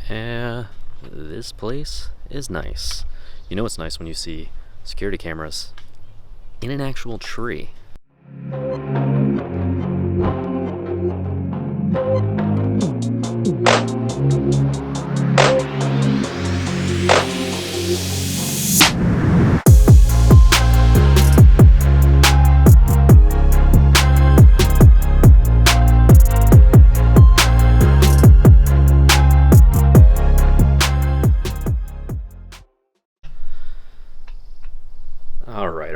Yeah, this place is nice. You know it's nice when you see security cameras in an actual tree.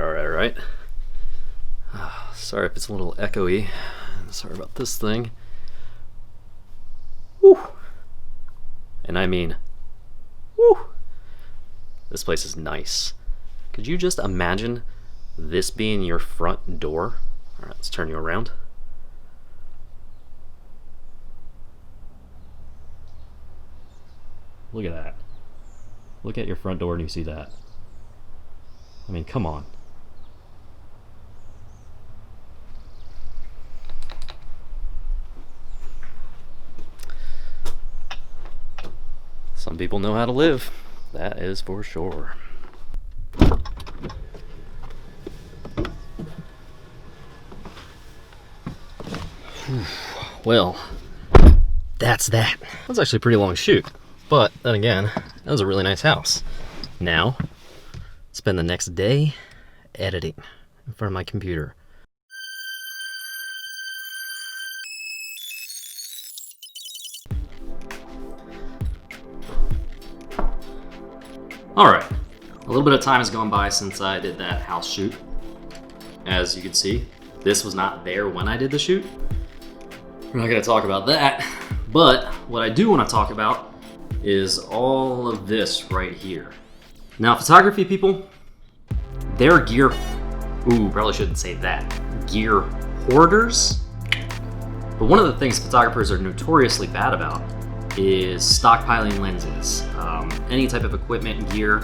Alright. Sorry if it's a little echoey. Sorry about this thing. Woo! And I mean, woo! This place is nice. Could you just imagine this being your front door? Alright, let's turn you around. Look at that. Look at your front door and you see that. I mean, come on. Some people know how to live. That is for sure. Well, that's that. That's actually a pretty long shoot. But then again, that was a really nice house. Now, spend the next day editing in front of my computer. Alright, a little bit of time has gone by since I did that house shoot. As you can see, this was not there when I did the shoot. We're not going to talk about that, but what I do want to talk about is all of this right here. Now, photography people, they're gear... Ooh, probably shouldn't say that. Gear hoarders. But one of the things photographers are notoriously bad about is stockpiling lenses. Any type of equipment, gear,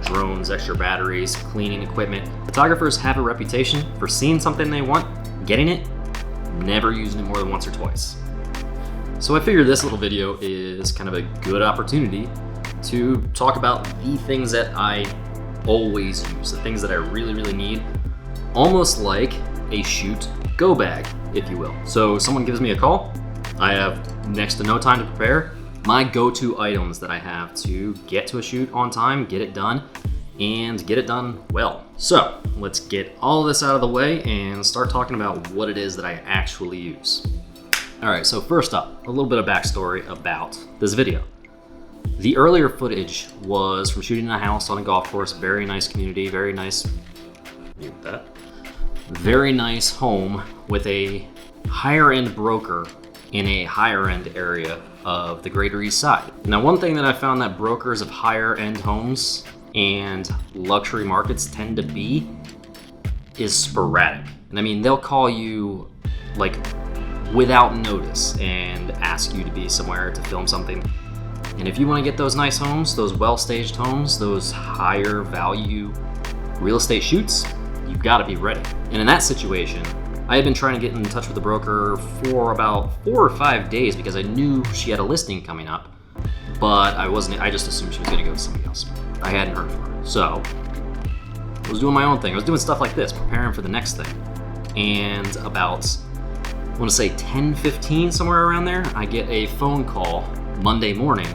drones, extra batteries, cleaning equipment. Photographers have a reputation for seeing something they want, getting it, never using it more than once or twice. So I figured this little video is kind of a good opportunity to talk about the things that I always use, the things that I really, really need, almost like a shoot go bag, if you will. So someone gives me a call, I have next to no time to prepare. My go-to items that I have to get to a shoot on time, get it done, and get it done well. So let's get all of this out of the way and start talking about what it is that I actually use. All right, so first up, a little bit of backstory about this video. The earlier footage was from shooting a house on a golf course, very nice community, very nice, very nice home with a higher end broker in a higher end area of the Greater East Side. Now, one thing that I found that brokers of higher end homes and luxury markets tend to be is sporadic. And I mean, they'll call you like without notice and ask you to be somewhere to film something. And if you want to get those nice homes, those well-staged homes, those higher value real estate shoots, you've got to be ready. And in that situation, I had been trying to get in touch with the broker for about 4 or 5 days because I knew she had a listing coming up, but I just assumed she was going to go with somebody else. I hadn't heard from her. So I was doing my own thing. I was doing stuff like this, preparing for the next thing. And about, I want to say 10:15, somewhere around there, I get a phone call Monday morning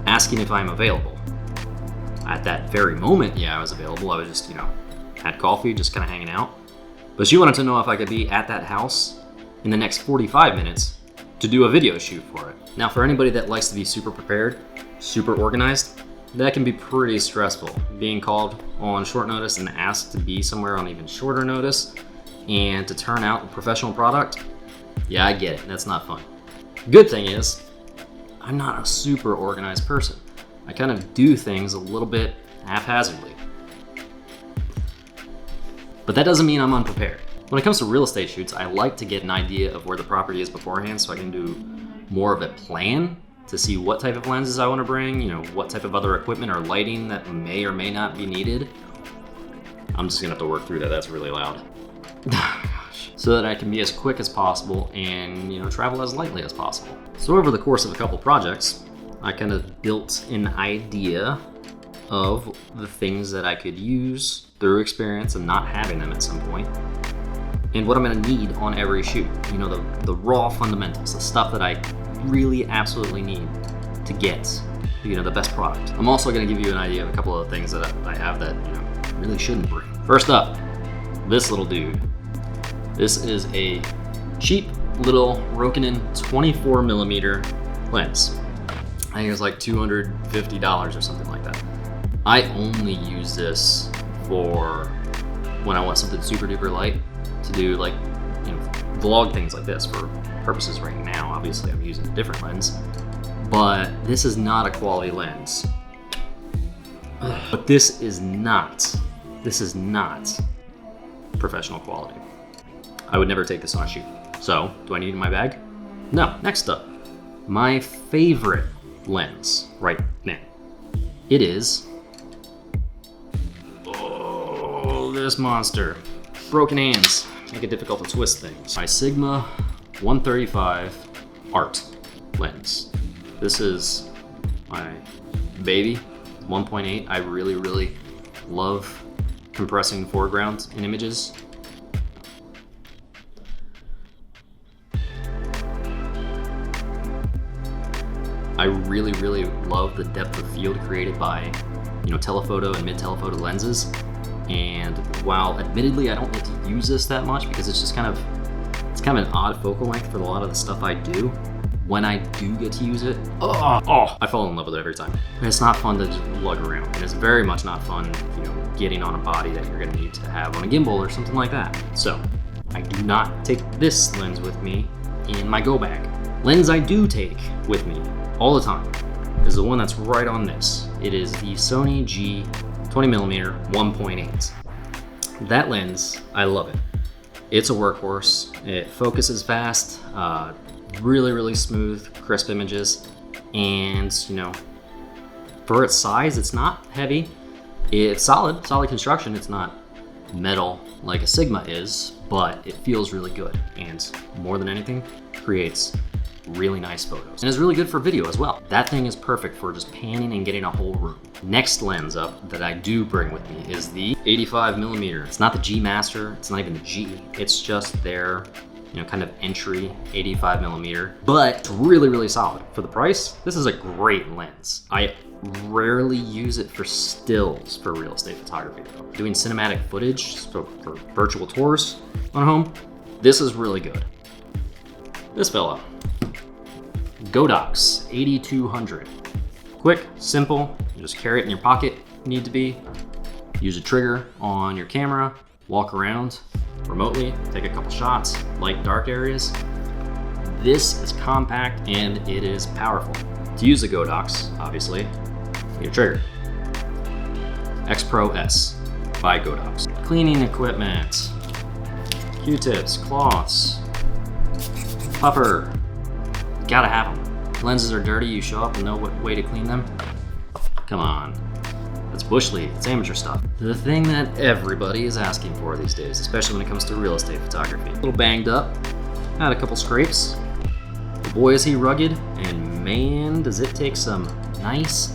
asking if I'm available. At that very moment, yeah, I was available. I was just, had coffee, just kind of hanging out. But she wanted to know if I could be at that house in the next 45 minutes to do a video shoot for it. Now, for anybody that likes to be super prepared, super organized, that can be pretty stressful. Being called on short notice and asked to be somewhere on even shorter notice and to turn out a professional product, yeah, I get it. That's not fun. Good thing is, I'm not a super organized person. I kind of do things a little bit haphazardly. But that doesn't mean I'm unprepared. When it comes to real estate shoots, I like to get an idea of where the property is beforehand so I can do more of a plan to see what type of lenses I want to bring, what type of other equipment or lighting that may or may not be needed. I'm just gonna have to work through that. That's really loud. Gosh. So that I can be as quick as possible and travel as lightly as possible. So over the course of a couple projects, I kind of built an idea of the things that I could use through experience and not having them at some point, and what I'm gonna need on every shoot. You know, the raw fundamentals, the stuff that I really absolutely need to get, you know, the best product. I'm also gonna give you an idea of a couple of things that I have that, you know, really shouldn't bring. First up, this little dude. This is a cheap little Rokinon 24mm lens. I think it was like $250 or something like that. I only use this for when I want something super duper light to do, like, you know, vlog things like this. For purposes right now, obviously I'm using a different lens, but this is not a quality lens. But this is not professional quality. I would never take this on a shoot. So, do I need it in my bag? No. Next up, my favorite lens right now. It is, oh, this monster. Broken hands make it difficult to twist things. My Sigma 135 Art lens. This is my baby, 1.8. I really, really love compressing the foreground in images. I really, really love the depth of field created by, you know, telephoto and mid-telephoto lenses. And while admittedly I don't get to use this that much because it's kind of an odd focal length for a lot of the stuff I do, when I do get to use it, I fall in love with it every time. It's not fun to just lug around, and it's very much not fun, you know, getting on a body that you're gonna need to have on a gimbal or something like that. So I do not take this lens with me in my go bag. Lens I do take with me all the time is the one that's right on this. It is the Sony G 20mm 1.8. That lens, I love it. It's a workhorse. It focuses fast, really, really smooth, crisp images, and, you know, for its size, it's not heavy. It's solid construction. It's not metal like a Sigma is, but it feels really good, and more than anything, creates really nice photos. And it's really good for video as well. That thing is perfect for just panning and getting a whole room. Next lens up that I do bring with me is the 85mm. It's not the G Master, it's not even the G. It's just their, you know, kind of entry 85mm, but it's really, really solid. For the price, this is a great lens. I rarely use it for stills for real estate photography though. Doing cinematic footage for virtual tours on home, this is really good. This fella, Godox 8200. Quick, simple, you just carry it in your pocket if you need to be. Use a trigger on your camera, walk around remotely, take a couple shots, light dark areas. This is compact and it is powerful. To use the Godox, obviously, you need a trigger. X Pro S by Godox. Cleaning equipment, Q-tips, cloths, puffer, gotta have them. Lenses are dirty, you show up and know what way to clean them. Come on, that's bush league, it's amateur stuff. The thing that everybody is asking for these days, especially when it comes to real estate photography. A little banged up, had a couple scrapes. Boy is he rugged, and man does it take some nice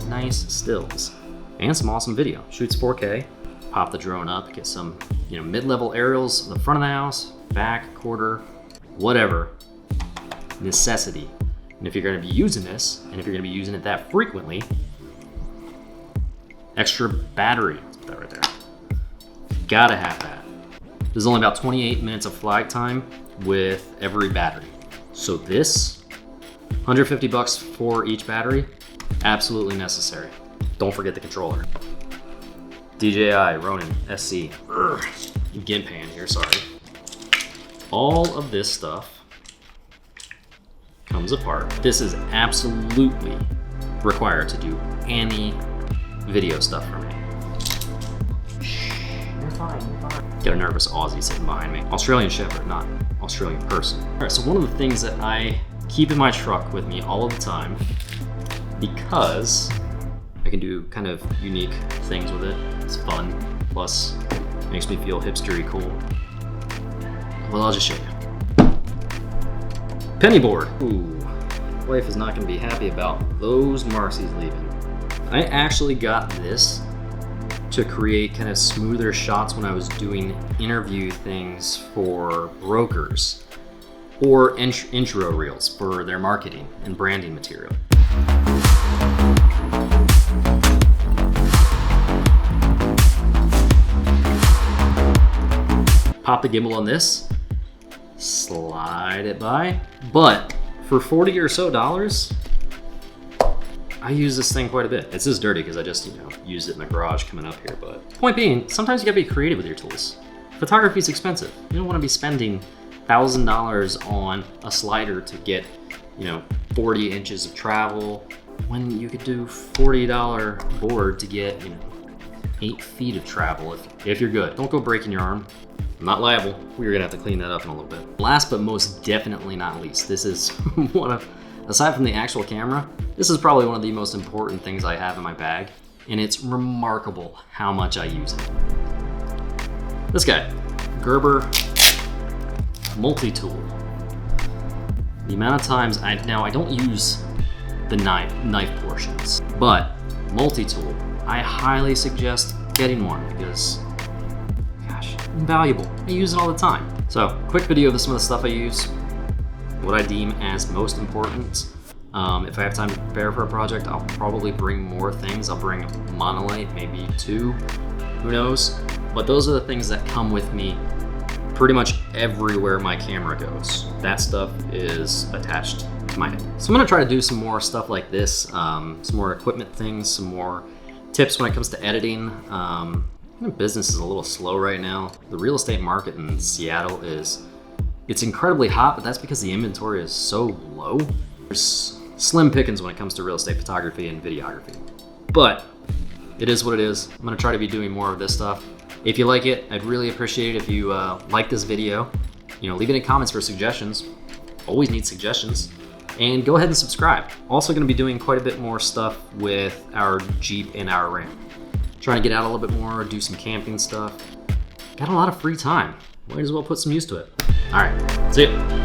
stills. And some awesome video. Shoots 4K, pop the drone up, get some, you know, mid-level aerials in the front of the house, back, quarter, whatever. Necessity. And if you're gonna be using this, and if you're gonna be using it that frequently, extra battery, let's put that right there. Gotta have that. There's only about 28 minutes of flight time with every battery. So this, $150 for each battery, absolutely necessary. Don't forget the controller. DJI Ronin SC. Ginpan here, sorry. All of this stuff comes apart. This is absolutely required to do any video stuff for me. You're fine. Get a nervous Aussie sitting behind me. Australian Shepherd, not Australian person. All right, so one of the things that I keep in my truck with me all of the time, because I can do kind of unique things with it. It's fun, plus makes me feel hipstery cool. Well, I'll just show you. Penny board. Ooh, wife is not gonna be happy about those marks he's leaving. I actually got this to create kind of smoother shots when I was doing interview things for brokers or intro reels for their marketing and branding material. Pop the gimbal on this, slide it by, but for $40 or so, I use this thing quite a bit. It's just dirty because I just, used it in the garage coming up here, but point being, sometimes you gotta be creative with your tools. Photography is expensive. You don't wanna be spending $1,000 on a slider to get, 40 inches of travel when you could do $40 board to get, 8 feet of travel if you're good. Don't go breaking your arm. I'm not liable. We're gonna have to clean that up in a little bit. Last but most definitely not least, this is aside from the actual camera, this is probably one of the most important things I have in my bag, and it's remarkable how much I use it. This guy, Gerber multi-tool. The amount of times I don't use the knife portions, but multi-tool, I highly suggest getting one because, gosh, invaluable. I use it all the time. So, quick video of some of the stuff I use, what I deem as most important. If I have time to prepare for a project, I'll probably bring more things. I'll bring monolite, maybe 2, who knows? But those are the things that come with me pretty much everywhere my camera goes. That stuff is attached to my head. So I'm gonna try to do some more stuff like this, some more equipment things, some more tips when it comes to editing. Business is a little slow right now. The real estate market in Seattle it's incredibly hot, but that's because the inventory is so low. There's slim pickings when it comes to real estate photography and videography. But it is what it is. I'm gonna try to be doing more of this stuff. If you like it, I'd really appreciate it if you like this video. Leave it in comments for suggestions. Always need suggestions. And go ahead and subscribe. Also gonna be doing quite a bit more stuff with our Jeep and our Ram. Trying to get out a little bit more, do some camping stuff. Got a lot of free time. Might as well put some use to it. All right, see ya.